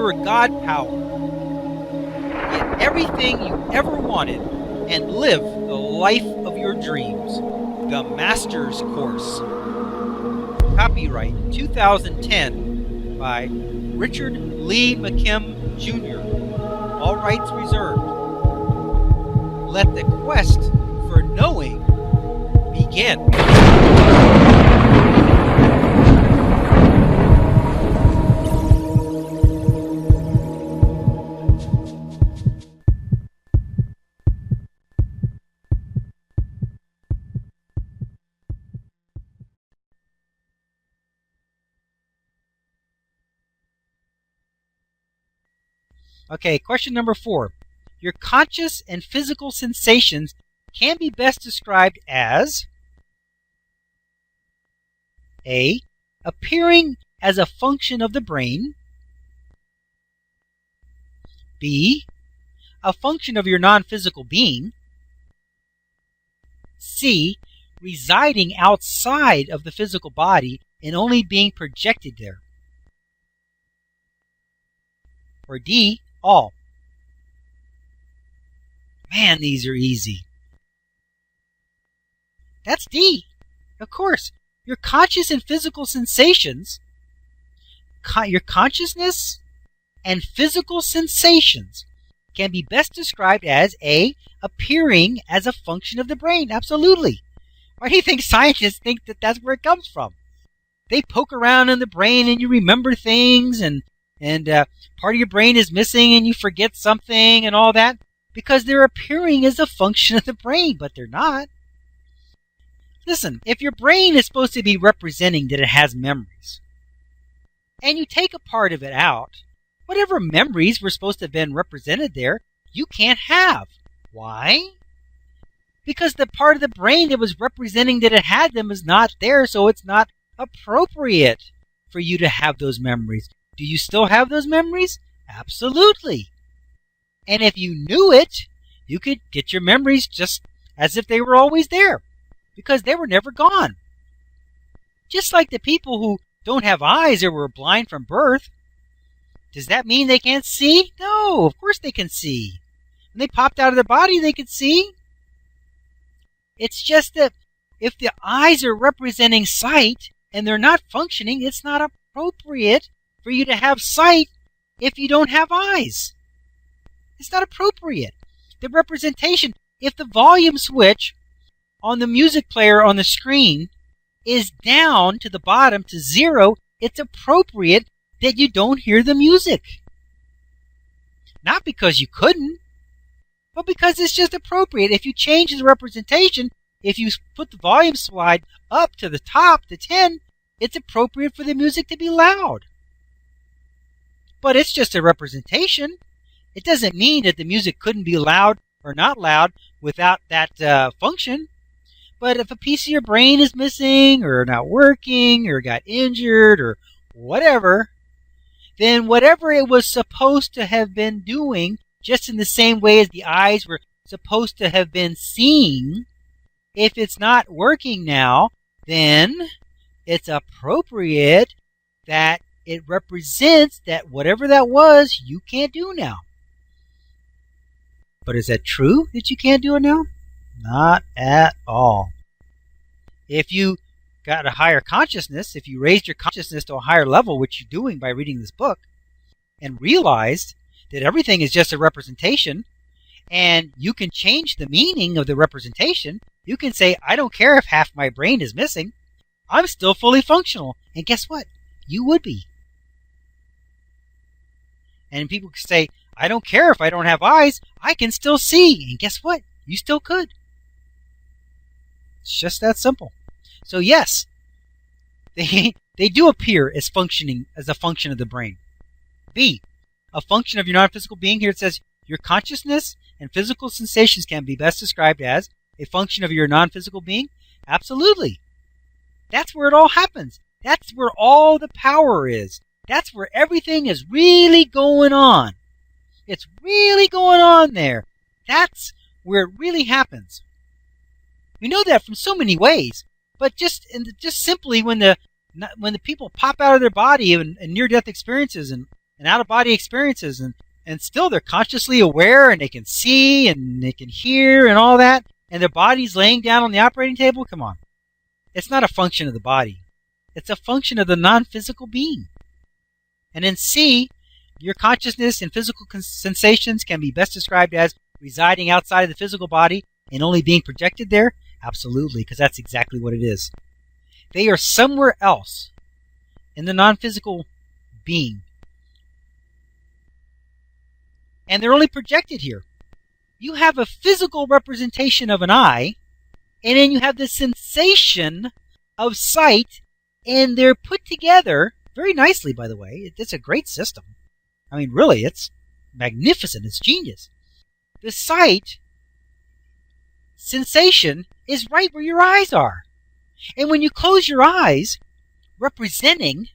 your God power. Get everything you ever wanted and live the life of your dreams. The Master's Course. Copyright 2010 by Richard Lee McKim Jr. All rights reserved. Let the quest for knowing begin. Okay, question number 4. Your conscious and physical sensations can be best described as A. Appearing as a function of the brain. B. A function of your non-physical being. C. Residing outside of the physical body and only being projected there. Or D. All. Man, these are easy. That's D. Of course. Your conscious and physical sensations, your consciousness and physical sensations can be best described as A. Appearing as a function of the brain. Absolutely. Why do you think scientists think that that's where it comes from? They poke around in the brain and you remember things and part of your brain is missing and you forget something and all that because they're appearing as a function of the brain, but they're not. Listen, if your brain is supposed to be representing that it has memories, and you take a part of it out, whatever memories were supposed to have been represented there, you can't have. Why? Because the part of the brain that was representing that it had them is not there, so it's not appropriate for you to have those memories. Do you still have those memories? Absolutely. And if you knew it, you could get your memories just as if they were always there, because they were never gone. Just like the people who don't have eyes or were blind from birth, does that mean they can't see? No, of course they can see. When they popped out of their body, they could see. It's just that if the eyes are representing sight and they're not functioning, it's not appropriate for you to have sight if you don't have eyes. It's not appropriate. The representation, if the volume switch on the music player on the screen is down to the bottom to 0, it's appropriate that you don't hear the music. Not because you couldn't, but because it's just appropriate. If you change the representation, if you put the volume slide up to the top to 10, it's appropriate for the music to be loud. But it's just a representation. It doesn't mean that the music couldn't be loud or not loud without that function. But if a piece of your brain is missing or not working or got injured or whatever, then whatever it was supposed to have been doing, just in the same way as the eyes were supposed to have been seeing, if it's not working now, then it's appropriate that it represents that whatever that was, you can't do now. But is that true that you can't do it now? Not at all. If you got a higher consciousness, if you raised your consciousness to a higher level, which you're doing by reading this book, and realized that everything is just a representation, and you can change the meaning of the representation, you can say, I don't care if half my brain is missing. I'm still fully functional. And guess what? You would be. And people can say, I don't care if I don't have eyes. I can still see. And guess what? You still could. It's just that simple. So yes, they do appear as functioning as a function of the brain. B, a function of your non-physical being. Here it says, your consciousness and physical sensations can be best described as a function of your non-physical being. Absolutely. That's where it all happens. That's where all the power is. That's where everything is really going on. It's really going on there. That's where it really happens. We know that from so many ways, but just simply when the people pop out of their body in near-death experiences and and out-of-body experiences, and still they're consciously aware, and they can see and they can hear and all that, and their body's laying down on the operating table. Come on. It's not a function of the body. It's a function of the non-physical being. And then C, your consciousness and physical sensations can be best described as residing outside of the physical body and only being projected there. Absolutely, because that's exactly what it is. They are somewhere else in the non-physical being. And they're only projected here. You have a physical representation of an eye, and then you have the sensation of sight, and they're put together very nicely, by the way. It's a great system. I mean, really, it's magnificent. It's genius. The sight sensation is right where your eyes are. And when you close your eyes, representing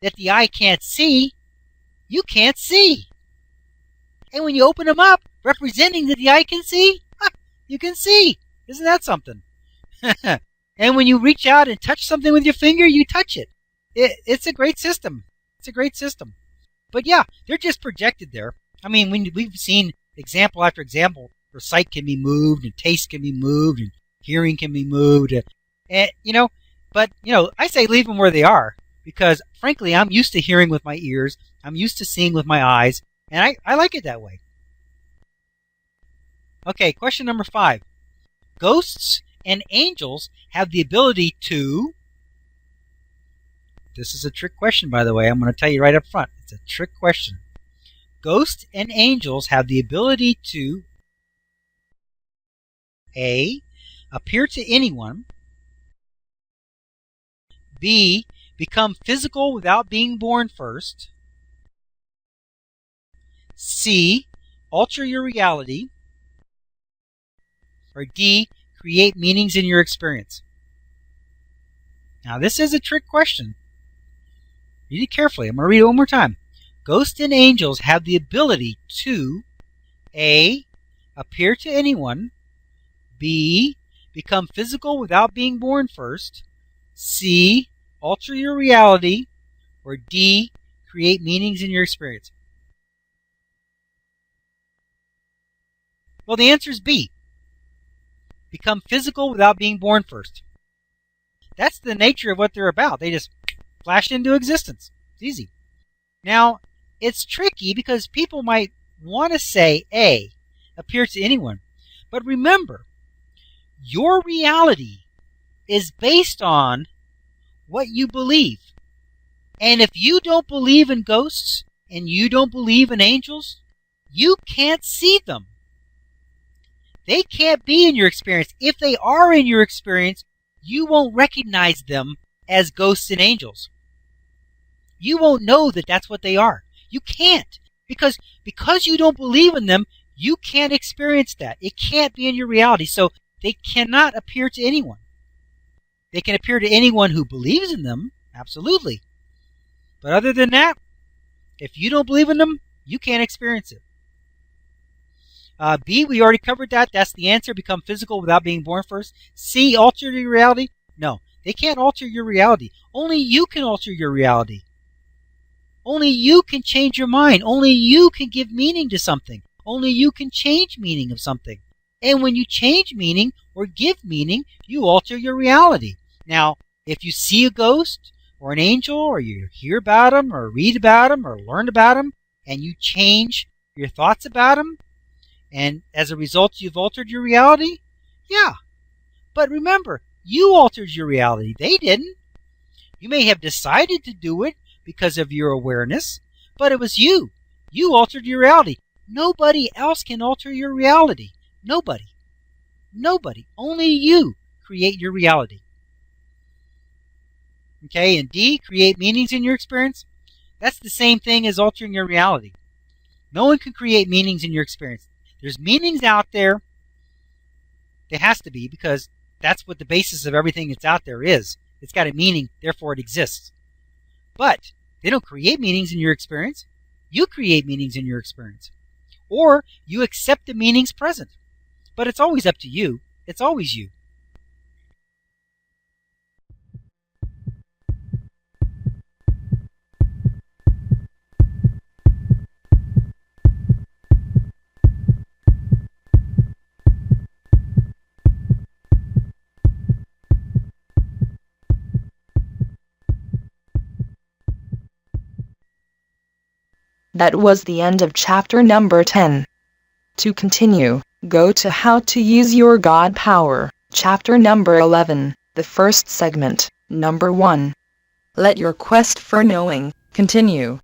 that the eye can't see, you can't see. And when you open them up, representing that the eye can see, you can see. Isn't that something? And when you reach out and touch something with your finger, you touch it. It's a great system. It's a great system. But yeah, they're just projected there. I mean, we've seen example after example where sight can be moved, and taste can be moved, and hearing can be moved. And, but I say leave them where they are, because frankly, I'm used to hearing with my ears. I'm used to seeing with my eyes, and I like it that way. Okay, question number 5. Ghosts and angels have the ability to... This is a trick question, by the way. I'm going to tell you right up front. It's a trick question. Ghosts and angels have the ability to A. Appear to anyone. B. Become physical without being born first. C. Alter your reality. Or D. Create meanings in your experience. Now, this is a trick question. Read it carefully. I'm going to read it one more time. Ghosts and angels have the ability to A. Appear to anyone. B. Become physical without being born first. C. Alter your reality. Or D. Create meanings in your experience. Well, the answer is B. Become physical without being born first. That's the nature of what they're about. They just flash into existence. It's easy. Now, it's tricky because people might want to say A, appear to anyone. But remember, your reality is based on what you believe. And if you don't believe in ghosts and you don't believe in angels, you can't see them. They can't be in your experience. If they are in your experience, you won't recognize them as ghosts and angels. You won't know that that's what they are. You can't. Because you don't believe in them, you can't experience that. It can't be in your reality. So they cannot appear to anyone. They can appear to anyone who believes in them, absolutely. But other than that, if you don't believe in them, you can't experience it. B, we already covered that. That's the answer. Become physical without being born first. C, alter your reality. No, they can't alter your reality. Only you can alter your reality. Only you can change your mind. Only you can give meaning to something. Only you can change meaning of something. And when you change meaning or give meaning, you alter your reality. Now, if you see a ghost or an angel, or you hear about them or read about them or learn about them, and you change your thoughts about them, and as a result you've altered your reality, yeah. But remember, you altered your reality. They didn't. You may have decided to do it because of your awareness, but it was you. You altered your reality. Nobody else can alter your reality. Nobody. Nobody. Only you create your reality. Okay, and D, create meanings in your experience. That's the same thing as altering your reality. No one can create meanings in your experience. There's meanings out there. There has to be, because that's what the basis of everything that's out there is. It's got a meaning, therefore it exists. But they don't create meanings in your experience. You create meanings in your experience. Or you accept the meanings present. But it's always up to you. It's always you. That was the end of chapter number 10. To continue, go to How to Use Your God Power, chapter number 11, the first segment, number 1. Let your quest for knowing continue.